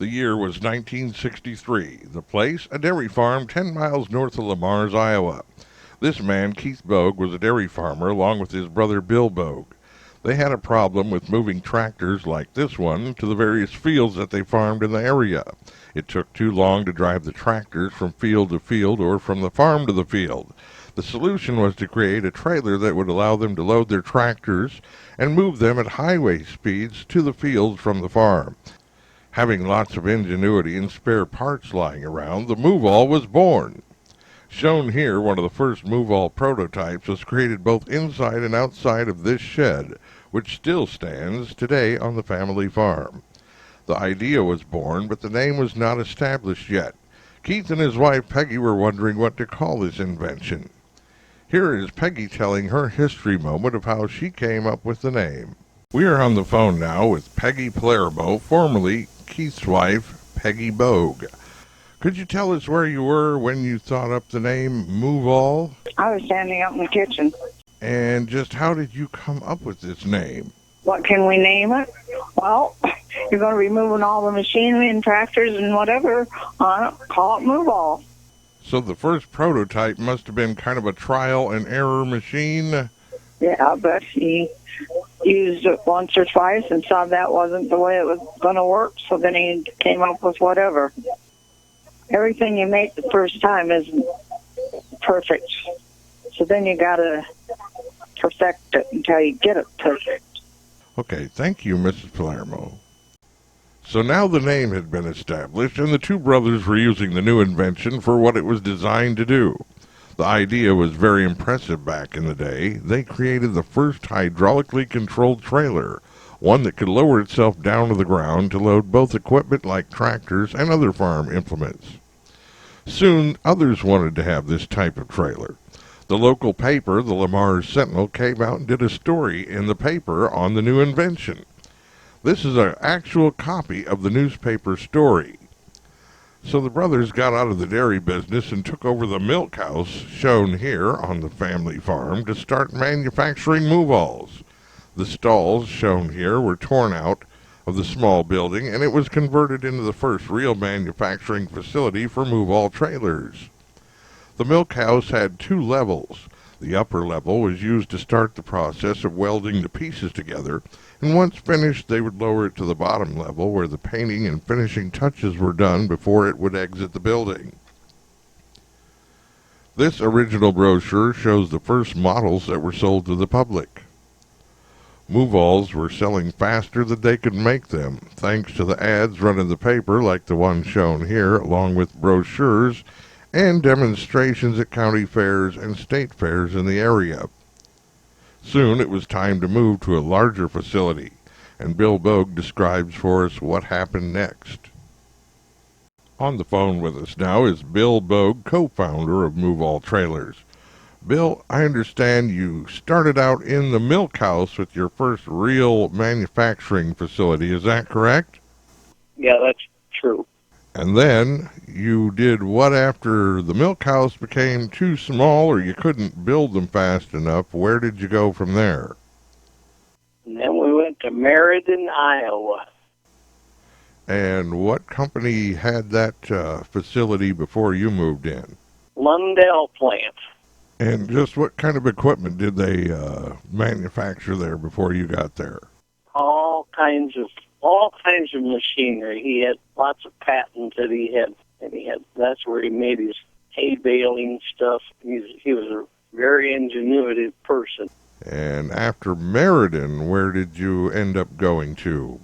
The year was 1963. The place, a dairy farm 10 miles north of Le Mars, Iowa. This man, Keith Bogue, was a dairy farmer along with his brother Bill Bogue. They had a problem with moving tractors like this one to the various fields that they farmed in the area. It took too long to drive the tractors from field to field or from the farm to the field. The solution was to create a trailer that would allow them to load their tractors and move them at highway speeds to the fields from the farm. Having lots of ingenuity and spare parts lying around, the Muv-All was born. Shown here, one of the first Muv-All prototypes was created both inside and outside of this shed, which still stands today on the family farm. The idea was born, but the name was not established yet. Keith and his wife Peggy were wondering what to call this invention. Here is Peggy telling her history moment of how she came up with the name. We are on the phone now with Peggy Palermo, formerly Keith's wife, Peggy Bogue. Could you tell us where you were when you thought up the name Muv-All? I was standing up in the kitchen. And just how did you come up with this name? What can we name it? Well, you're going to be moving all the machinery and tractors and whatever on it. Call it Muv-All. So the first prototype must have been kind of a trial and error machine? Yeah, but he used it once or twice and saw that wasn't the way it was going to work, so then he came up with whatever. Everything you make the first time isn't perfect, so then you got to perfect it until you get it perfect. Okay, thank you, Mrs. Palermo. So now the name had been established, and the two brothers were using the new invention for what it was designed to do. The idea was very impressive back in the day. They created the first hydraulically controlled trailer, one that could lower itself down to the ground to load both equipment like tractors and other farm implements. Soon, others wanted to have this type of trailer. The local paper, the Le Mars Sentinel, came out and did a story in the paper on the new invention. This is an actual copy of the newspaper story. So the brothers got out of the dairy business and took over the milk house, shown here on the family farm, to start manufacturing Muv-Alls. The stalls, shown here, were torn out of the small building, and it was converted into the first real manufacturing facility for Muv-All Trailers. The milk house had 2 levels. The upper level was used to start the process of welding the pieces together, and once finished they would lower it to the bottom level where the painting and finishing touches were done before it would exit the building. This original brochure shows the first models that were sold to the public. Muv-Alls were selling faster than they could make them, thanks to the ads run in the paper like the one shown here, along with brochures and demonstrations at county fairs and state fairs in the area. Soon it was time to move to a larger facility, and Bill Bogue describes for us what happened next. On the phone with us now is Bill Bogue, co-founder of Muv-All Trailers. Bill, I understand you started out in the milk house with your first real manufacturing facility. Is that correct? Yeah, that's true. And then you did what after the milk house became too small or you couldn't build them fast enough? Where did you go from there? And then we went to Meriden, Iowa. And what company had that facility before you moved in? Lundell plant. And just what kind of equipment did they manufacture there before you got there? All kinds of machinery. He had lots of patents that he had. That's where he made his hay baling stuff. He was a very ingenuitive person. And after Meriden, where did you end up going to?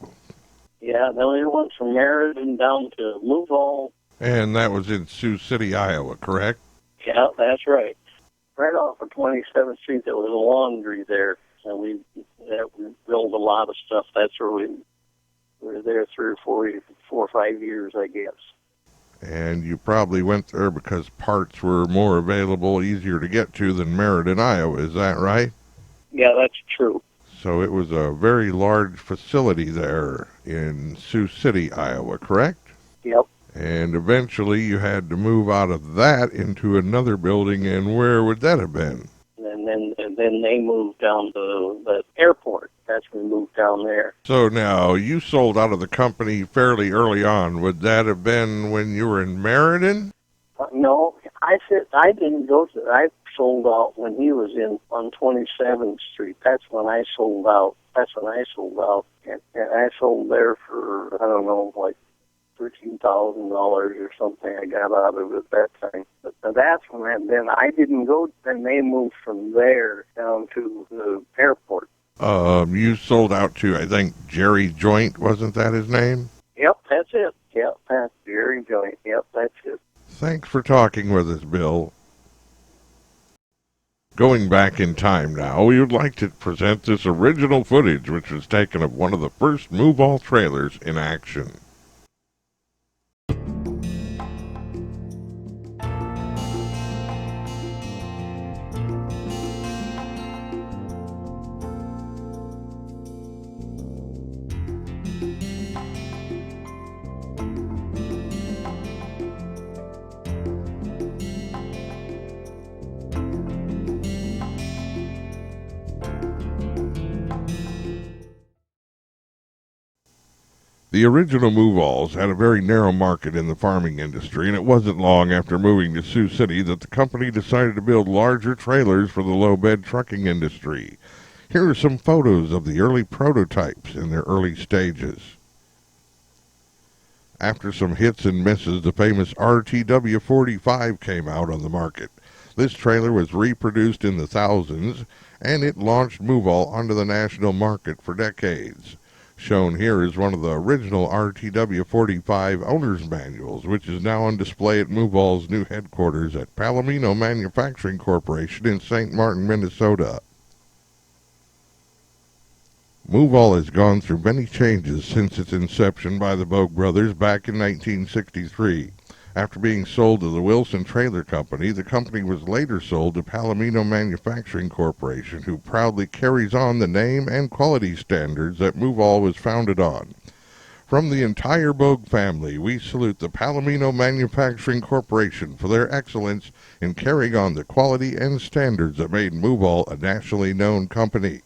Yeah, then we went from Meriden down to Muv-All. And that was in Sioux City, Iowa, correct? Yeah, that's right. Right off of 27th Street, there was a laundry there, and we built a lot of stuff. That's where we were there 4 or 5 years, I guess. And you probably went there because parts were more available, easier to get to than Meriden, Iowa. Is that right? Yeah, that's true. So it was a very large facility there in Sioux City, Iowa, correct? Yep. And eventually you had to move out of that into another building, and where would that have been? And then they moved down to the airport. That's when we moved down there. So now, you sold out of the company fairly early on. Would that have been when you were in Meriden? No, I said I didn't go to. I sold out when he was in on 27th Street. That's when I sold out. And I sold there for, I don't know, like $13,000 or something. I got out of it that time. But that's when then I didn't go. Then they moved from there down to the airport. You sold out to, I think, Jerry Joint, wasn't that his name? Yep, that's it. Yep, that's Jerry Joint. Yep, that's it. Thanks for talking with us, Bill. Going back in time now, we would like to present this original footage which was taken of one of the first Muv-All Trailers in action. The original Muv-Alls had a very narrow market in the farming industry, and it wasn't long after moving to Sioux City that the company decided to build larger trailers for the low-bed trucking industry. Here are some photos of the early prototypes in their early stages. After some hits and misses, the famous RTW-45 came out on the market. This trailer was reproduced in the thousands, and it launched Muv-All onto the national market for decades. Shown here is one of the original RTW-45 owner's manuals, which is now on display at Muv-All's new headquarters at Palomino Manufacturing Corporation in St. Martin, Minnesota. Muv-All has gone through many changes since its inception by the Bogue brothers back in 1963. After being sold to the Wilson Trailer Company, the company was later sold to Palomino Manufacturing Corporation, who proudly carries on the name and quality standards that Muv-All was founded on. From the entire Bogue family, we salute the Palomino Manufacturing Corporation for their excellence in carrying on the quality and standards that made Muv-All a nationally known company.